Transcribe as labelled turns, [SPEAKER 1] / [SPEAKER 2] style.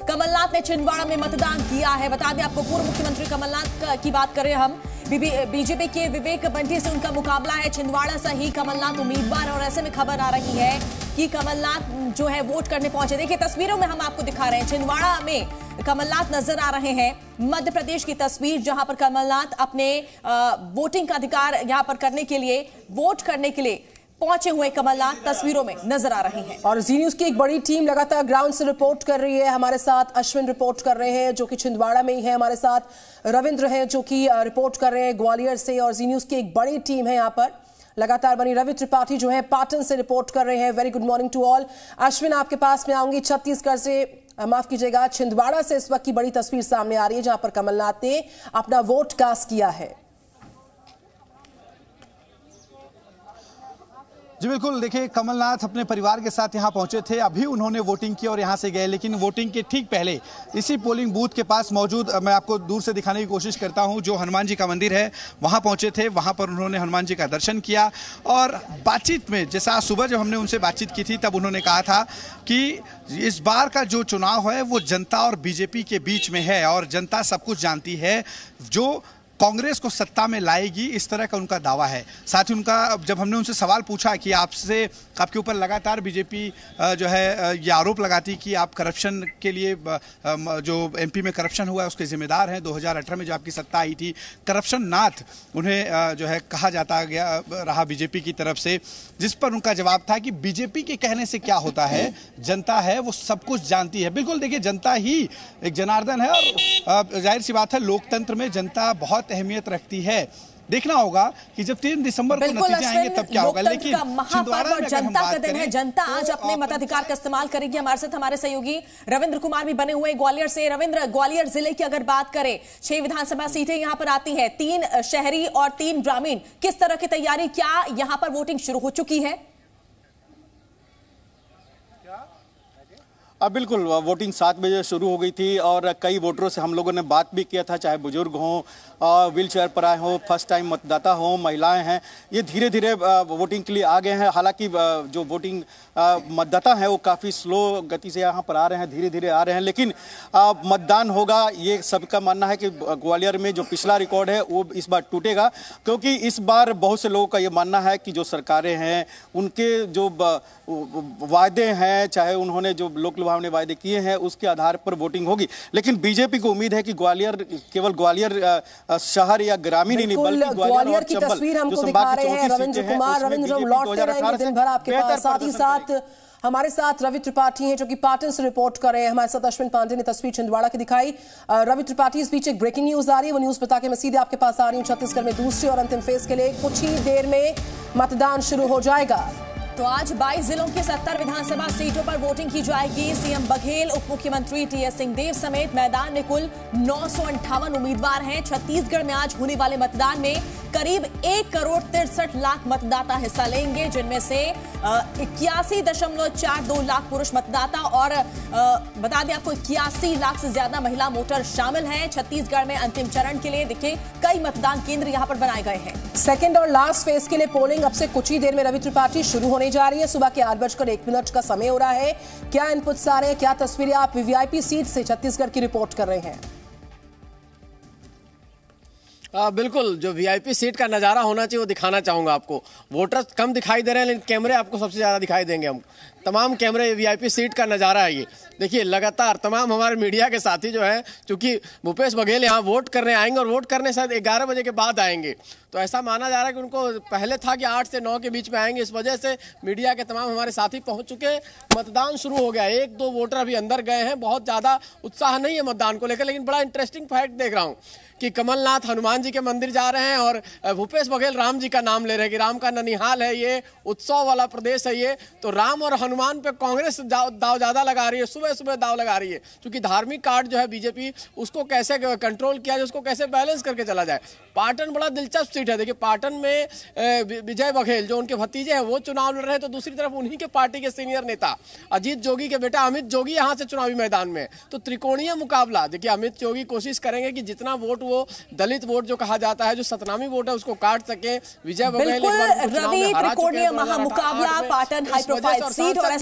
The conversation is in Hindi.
[SPEAKER 1] कमलनाथ ने छिंदवाड़ा में मतदान किया है। बता दें आपको, पूर्व मुख्यमंत्री कमलनाथ की बात करें हम, बीजेपी के विवेक बंटी से उनका मुकाबला है। छिंदवाड़ा से ही कमलनाथ उम्मीदवार और ऐसे में खबर आ रही है कि कमलनाथ जो है वोट करने पहुंचे। देखिए तस्वीरों में हम आपको दिखा रहे हैं, छिंदवाड़ा में कमलनाथ नजर आ रहे हैं। मध्य प्रदेश की तस्वीर जहां पर कमलनाथ अपने वोटिंग का अधिकार यहां पर करने के लिए, वोट करने के लिए पहुंचे हुए कमलनाथ तस्वीरों में नजर आ रहे हैं।
[SPEAKER 2] और जी न्यूज की एक बड़ी टीम लगातार ग्राउंड से रिपोर्ट कर रही है। हमारे साथ अश्विन रिपोर्ट कर रहे हैं जो कि छिंदवाड़ा में ही है, हमारे साथ रविंद्र हैं जो कि रिपोर्ट कर रहे हैं ग्वालियर से, और जी न्यूज की एक बड़ी टीम है यहाँ पर लगातार बनी। रवि त्रिपाठी जो है पाटन से रिपोर्ट कर रहे हैं। Very good morning to all. Ashwin आपके पास में आऊंगी। छत्तीसगढ़ से, माफ कीजिएगा, छिंदवाड़ा से इस वक्त की बड़ी तस्वीर सामने आ रही है जहां पर कमलनाथ ने अपना वोट कास्ट किया है।
[SPEAKER 3] जी बिल्कुल, देखिए कमलनाथ अपने परिवार के साथ यहाँ पहुंचे थे, अभी उन्होंने वोटिंग की और यहाँ से गए, लेकिन वोटिंग के ठीक पहले इसी पोलिंग बूथ के पास मौजूद, मैं आपको दूर से दिखाने की कोशिश करता हूँ, जो हनुमान जी का मंदिर है वहाँ पहुँचे थे। वहाँ पर उन्होंने हनुमान जी का दर्शन किया और बातचीत में, जैसा आज सुबह जब हमने उनसे बातचीत की थी तब उन्होंने कहा था कि इस बार का जो चुनाव है वो जनता और बीजेपी के बीच में है और जनता सब कुछ जानती है, जो कांग्रेस को सत्ता में लाएगी, इस तरह का उनका दावा है। साथ ही उनका, जब हमने उनसे सवाल पूछा कि आपके ऊपर लगातार बीजेपी जो है ये आरोप लगाती कि आप करप्शन के लिए, जो एमपी में करप्शन हुआ है उसके जिम्मेदार हैं, 2018 में जो आपकी सत्ता आई थी, करप्शन नाथ उन्हें जो है कहा जाता गया रहा बीजेपी की तरफ से, जिस पर उनका जवाब था कि बीजेपी के कहने से क्या होता है, जनता है वो सब कुछ जानती है। बिल्कुल, देखिए जनता ही एक जनार्दन है और जाहिर सी बात है लोकतंत्र में जनता बहुत अहमियत रखती है। देखना होगा कि जब 3 दिसंबर को नतीजे आएंगे तब क्या होगा। लेकिन
[SPEAKER 1] महापर्व जनता का दिन है, जनता आज अपने मताधिकार का इस्तेमाल करेगी। हमारे साथ हमारे सहयोगी रविंद्र कुमार भी बने हुए ग्वालियर से। रविंद्र, ग्वालियर जिले की अगर बात करें, 6 विधानसभा सीटें यहां पर आती हैं, 3 शहरी और 3 ग्रामीण, किस तरह की तैयारी, क्या यहां पर वोटिंग शुरू हो चुकी है?
[SPEAKER 4] अब बिल्कुल वोटिंग 7 बजे शुरू हो गई थी और कई वोटरों से हम लोगों ने बात भी किया था, चाहे बुजुर्ग हों, व्हील चेयर पर आए हों, फर्स्ट टाइम मतदाता हों, महिलाएं हैं, ये धीरे धीरे वोटिंग के लिए आ गए हैं। हालांकि जो वोटिंग मतदाता हैं वो काफ़ी स्लो गति से यहाँ पर आ रहे हैं, धीरे धीरे आ रहे हैं, लेकिन मतदान होगा, ये सबका मानना है कि ग्वालियर में जो पिछला रिकॉर्ड है वो इस बार टूटेगा, क्योंकि इस बार बहुत से लोगों का ये मानना है कि जो सरकारें हैं उनके जो वायदे हैं, चाहे उन्होंने जो लोक लुभावने वायदे किए हैं उसके आधार पर वोटिंग होगी। लेकिन बीजेपी को उम्मीद है कि ग्वालियर, केवल ग्वालियर शहर या ग्रामीण ही नहीं बल्कि
[SPEAKER 2] ग्वालियर की तस्वीर हमको दिखा रहे हैं रविंद्र कुमार। रविंद्र, हम लौटते रहेंगे दिन भर आपके पास, साथ ही साथ हमारे साथ रवि त्रिपाठी हैं जो कि पाटन से रिपोर्ट कर रहे हैं। हमारे साथ अश्विन पांडे ने तस्वीर छिंदवाड़ा की दिखाई। रवि त्रिपाठी, इस बीच एक ब्रेकिंग न्यूज आ रही है, वो न्यूज बता के मैं सीधे आपके पास आ रही हूँ। छत्तीसगढ़ में दूसरे और अंतिम फेज के लिए कुछ ही देर में मतदान शुरू हो जाएगा।
[SPEAKER 1] तो आज 22 जिलों की 70 विधानसभा सीटों पर वोटिंग की जाएगी। सीएम बघेल, उप मुख्यमंत्री टीएस सिंहदेव समेत मैदान में कुल 958 उम्मीदवार हैं। छत्तीसगढ़ में आज होने वाले मतदान में करीब 1 करोड़ 63 लाख मतदाता हिस्सा लेंगे, जिनमें से 81.42 लाख पुरुष मतदाता और बता दें आपको 81 लाख से ज्यादा महिला वोटर शामिल हैं। छत्तीसगढ़ में अंतिम चरण के लिए देखिए कई मतदान केंद्र यहां पर बनाए गए हैं।
[SPEAKER 2] सेकेंड और लास्ट फेज के लिए पोलिंग अब से कुछ ही देर में रवि त्रिपाठी शुरू होने जा रही है। सुबह के 8:01 का समय हो रहा है। क्या इनपुट्स आ रहे हैं, क्या तस्वीरें आप वीवीआईपी सीट से छत्तीसगढ़ की रिपोर्ट कर रहे हैं?
[SPEAKER 5] बिल्कुल, जो वीआईपी सीट का नज़ारा होना चाहिए वो दिखाना चाहूँगा आपको। वोटर्स कम दिखाई दे रहे हैं लेकिन कैमरे आपको सबसे ज़्यादा दिखाई देंगे। हम तमाम कैमरे वीआईपी सीट का नज़ारा है ये। देखिए लगातार तमाम हमारे मीडिया के साथी जो है, चूँकि भूपेश बघेल यहाँ वोट करने आएंगे और वोट करने शायद 11 बजे के बाद आएंगे, तो ऐसा माना जा रहा है कि उनको पहले था कि 8 से 9 के बीच में आएंगे। इस वजह से मीडिया के तमाम हमारे साथी पहुँच चुके। मतदान शुरू हो गया, 1-2 वोटर अभी अंदर गए हैं। बहुत ज़्यादा उत्साह नहीं है मतदान को लेकर, लेकिन बड़ा इंटरेस्टिंग फैक्ट देख रहा हूँ कि कमलनाथ हनुमान जी के मंदिर जा रहे हैं और भूपेश बघेल राम जी का नाम ले रहे हैं कि राम का ननिहाल है ये, उत्सव वाला प्रदेश है ये। तो राम और हनुमान पे कांग्रेस दाव ज्यादा लगा रही है, सुबह सुबह दाव लगा रही है, क्योंकि धार्मिक कार्ड जो है बीजेपी उसको कैसे कंट्रोल किया जाए, उसको कैसे बैलेंस करके चला जाए। पाटन बड़ा दिलचस्प सीट है। देखिए पाटन में विजय बघेल जो उनके भतीजे हैं वो चुनाव लड़ रहे हैं, तो दूसरी तरफ उन्हीं के पार्टी के सीनियर नेता अजीत जोगी के बेटा अमित जोगी यहाँ से चुनावी मैदान में। तो त्रिकोणीय मुकाबला। देखिए अमित जोगी कोशिश करेंगे कि जितना वोट वो दलित वोट जो कहा जाता है, जो सतनामी वोट है, उसको काट सके। विजय बघेल
[SPEAKER 1] रवि, त्रिकोणीय महामुकाबला, पाटन हाई प्रोफाइल सीट और